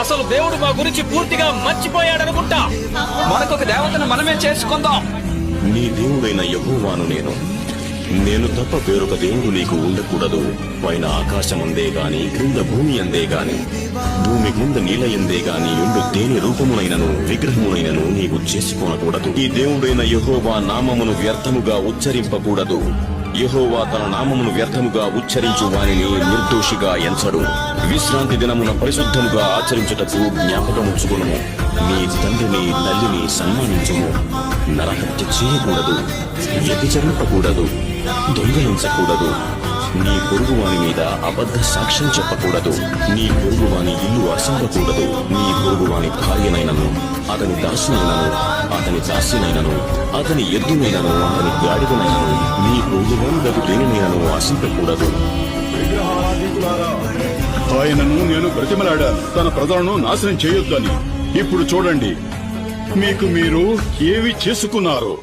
అసలు దేవుడు మా గురించి పూర్తిగా మర్చిపోయాడనుకుంటా. మనకొక దేవతను మనమే చేసుకుందాం. నీ దేవుడైన యెహోవాను నేను తప్ప వేరొక దేవుడు నీకు ఉండకూడదు. పైన ఆకాశమందే గాని క్రింద భూమి అందే గాని భూమి క్రింద నీల ఎందే గాని ఎండు దేని రూపమునైనను విగ్రహమునైనను నీకు చేసుకోనకూడదు. ఈ దేవుడైన యెహోవా నామమును వ్యర్థముగా ఉచ్చరింపకూడదు. యెహోవా తన నామమును వ్యర్థముగా ఉచ్చరించు వారిని నిర్దోషిగా ఎంచడు. విశ్రాంతి దినమున పరిశుద్ధముగా ఆచరించుటకు జ్ఞాపకముంచుకును. నీ తండ్రిని తల్లిని సన్మానించుము. నరహత్య చేయకూడదు. వ్యభిచరింపకూడదు. దొంగలించకూడదు. నీ పొరుగువాని మీద అబద్ధ సాక్ష్యం చెప్పకూడదు. నీ పొరుగువాని ఇల్లు అసంగకూడదు. నీ పొరుగువాని భార్యనైనను అతని దాసునైనను అతని దాసినైనను అతని ఎద్దునైనను అతని గాడిదనైనను నీ పొరుగువాని దగ్గు దేనినైనను ఆశింపకూడదు. ఆయనను నేను బ్రతిమలాడాను, తన ప్రజలను నాశనం చేయొద్దని. ఇప్పుడు చూడండి, మీకు మీరు ఏవి చేసుకున్నారు.